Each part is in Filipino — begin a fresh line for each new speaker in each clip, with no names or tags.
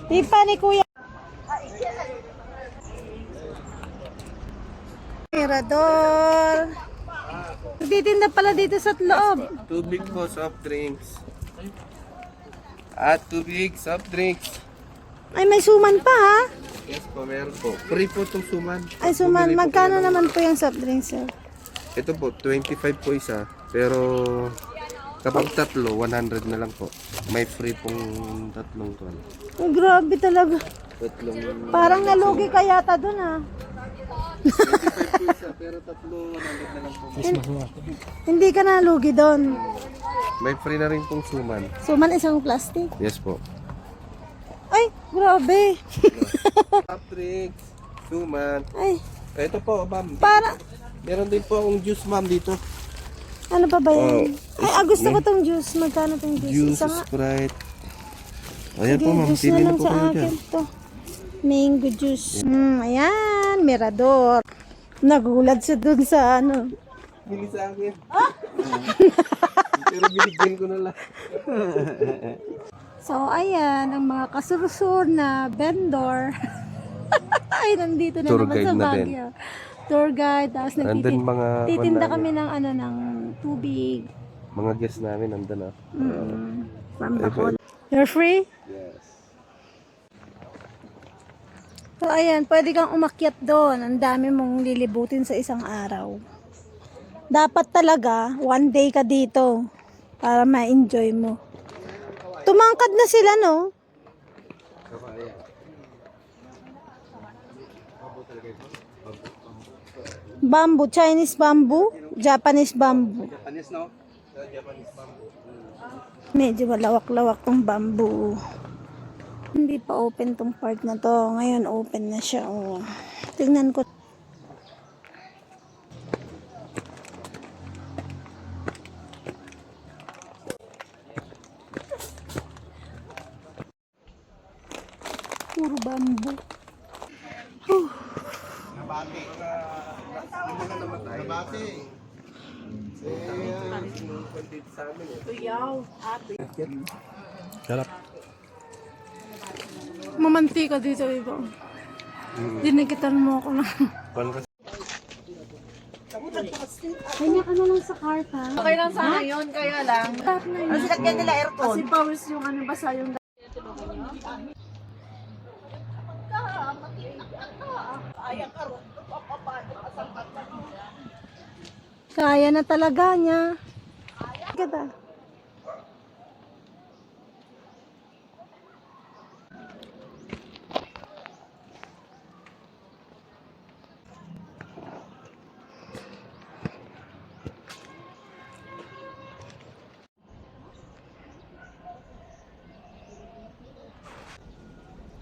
Tipa ni Kuya. Mirador. Titinda pala dito sa loob.
Tubig po, soft drinks. At tubig, soft drinks.
Ay, may suman pa ha.
Yes po, meron po. Free po itong suman.
Ay, suman.
Bumili po
Magkano
kayo ng-
naman po yung soft drinks, sir?
Ito po, 25 po isa. Pero kapag tatlo, 100 na lang po. May free pong tatlong tuwan.
Ay, grabe talaga.
Tatlong...
Parang nalugi ka yata dun ha.
25 po isa, pero tatlo, 100 na lang po.
Hindi ka nalugi doon.
May free na rin pong suman.
Suman isang plastic.
Yes po.
Ay, grabe.
Soft drinks, suman.
Ay,
Ito po, ma'am.
para,
Meron din po akong juice, ma'am, dito.
ano pa ba yan? Ay, gusto ko tong juice. Magkano tong juice?
Juice,
Isa nga.
Sprite. Ayan
Sige,
po, ma'am.
juice
Pili
na
na
lang
po
sa
kayo
akin
dyan.
to. Mango juice. Ayan, Mirador. Nagulat siya dun sa ano.
Bili sa akin. Pero binigyan ko na lang.
So, ayan, ang mga kasurusur na vendor. Ay, nandito na
Tour
naman
guide
sa
na din.
Baguio. Tour guide, tapos
Nandun mga
titinda
kwan
kami ng ano, ng tubig.
Mga guests namin nandun ah.
From Bacolod. You're free?
Yes.
So, ayan, pwede kang umakyat doon. Ang dami mong lilibutin sa isang araw. Dapat talaga, one day ka dito para ma-enjoy mo. Tumangkad na sila, no? Bamboo, Chinese bamboo, Japanese bamboo.
Japanese no? Japanese bamboo.
Medyo malawak-lawak tong bamboo. Hindi pa open tong part na to. Ngayon open na siya. Oh. Tingnan ko. Puro bamboo.
Sarap.
Mamantika dito, iba. Dinikitan mo ako na.
Kwan kasi.
Kanya ka na lang sa karta.
Okay lang sana yun, kaya lang. Ang sinakyan nila aircon.
Kasi pawis yung ano, basa yung... Kaya na talaga niya. Kita.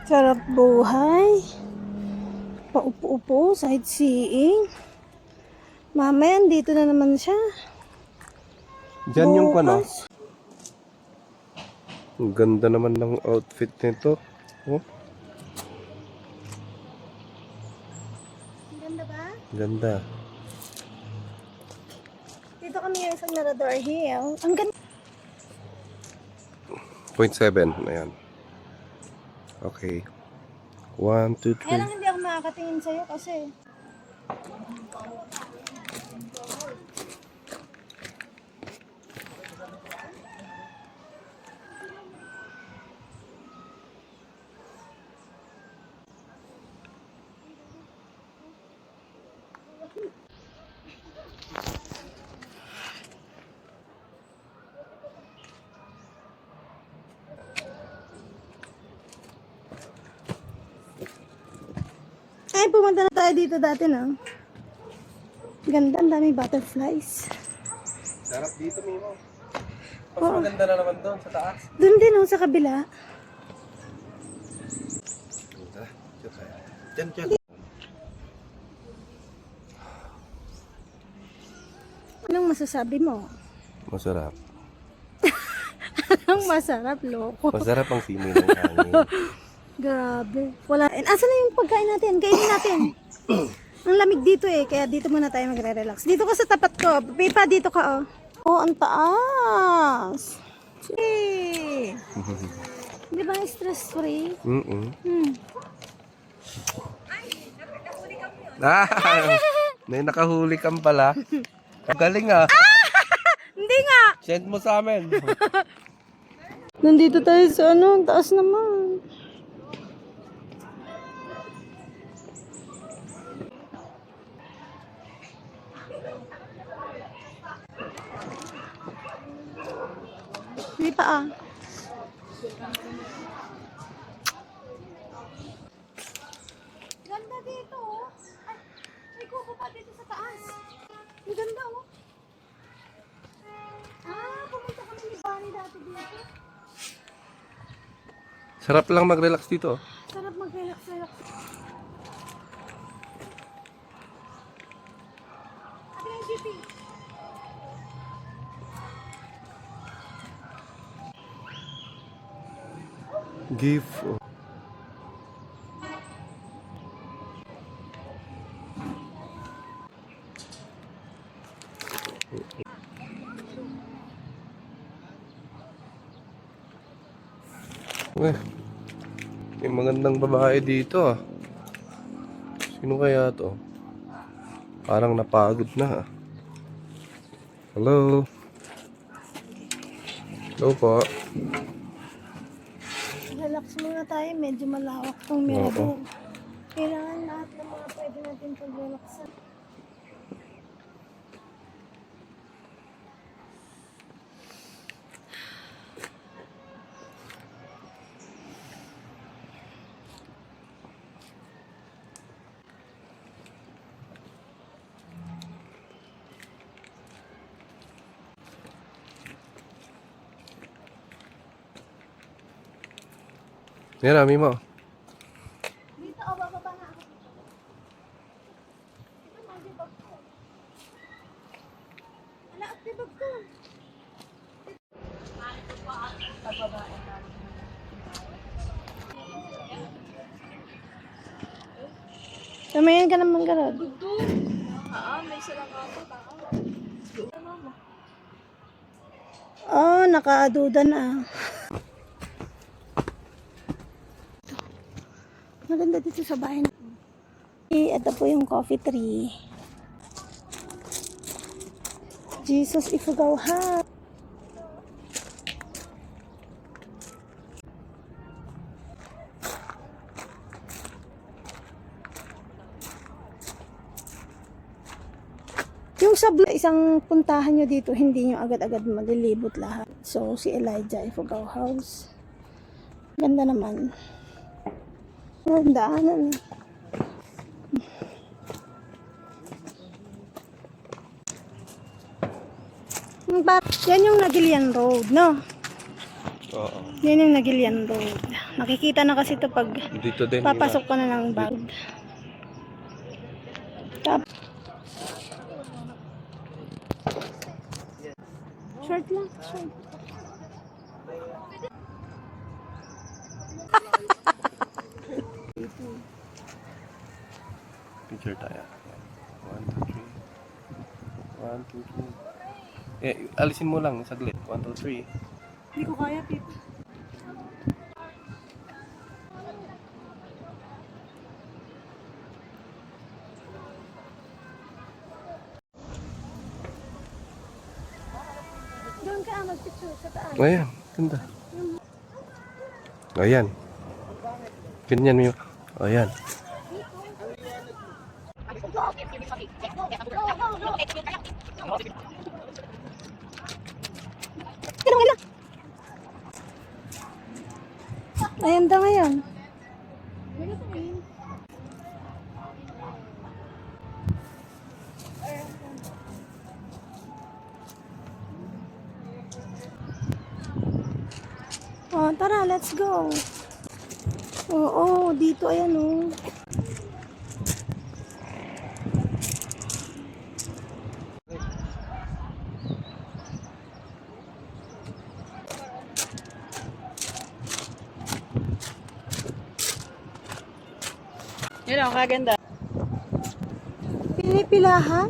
Sarap buhay. Paupo-upo, sightseeing. Mamaya, dito na naman siya.
Diyan yung kwan ah.
Bukas.
Ang ganda naman ng outfit nito. Oh,
Ganda ba?
ganda.
Dito kami yung sa Mirador Hill. Ang ganda.
0.7. Ayan. Okay. 1, 2,
Kaya
3.
lang hindi ako makakatingin sa'yo kasi... Ay, pumunta na tayo dito dati, no? Ganda, ang daming butterflies.
Sarap dito, Mimo. Mas maganda na naman doon sa taas.
Doon din, oh, sa kabila.
Diyan, diyan.
Anong masasabi mo?
Masarap.
Anong masarap, loko?
Masarap ang simoy ng hangin.
Grabe. Wala. Asa na yung pagkain natin? Kainin natin. Ang lamig dito eh, kaya dito muna tayo magre-relax. Dito ka sa tapat ko. Pipa, dito ka oh. Oh, ang taas. Yay! Di ba stress-free?
Mm-mm.
Hmm.
Ah, may nakahuli kang pala. Galing ah.
Hindi nga!
Send mo sa amin.
Nandito tayo sa ano, taas naman. Hindi pa ah. Ganda dito oh. Ay, may kuko pa dito sa taas. Ang ganda oh. Ah, pumunta kami ni Bonnie dati dito.
Sarap lang mag-relax dito.
Sarap mag-relax-relax. Ate yung GP.
Gift. Oh. Eh, may magandang babae dito ah. Sino kaya to? Parang napagod na ah. Hello? Hello po.
Relax muna tayo. Medyo malawak tong mirador. Kailangan lahat ng mga pwede natin pag-relaxan.
Yan, Ami mo.
Dito, o, bababa na ako. Ito, mag-debug ko. Ala, at debug ko. Tamayan ka naman, Garod. Oh, nakaaduda na. Maganda dito sa bahay na. Ito po yung coffee tree. Jesus Ifugao ha. Yung isang puntahan nyo dito, hindi nyo agad-agad malilibot lahat. So, si Elijah Ifugao House. Ganda naman. Ang daanan. Yan yung Nagilian Road, no?
Oo.
Yan yung Nagilian Road. Nakikita na kasi ito pag
Dito din.
papasok ka na ng bag. Short lang, short.
Picture tayo. 1, 2, 3. 1, 2, 3. Eh, alisin mo lang saglit. 1, 2, 3.
Hindi ko kaya, Pip. Doon ka mag-picture sa taas.
Ayan, ganda. Ayan. Ganyan mo. Ayan.
Ayan daw ngayon. Oh, tara, let's go. Oo, dito ayan oh.
Yun ang kaganda.
Pinipilahan?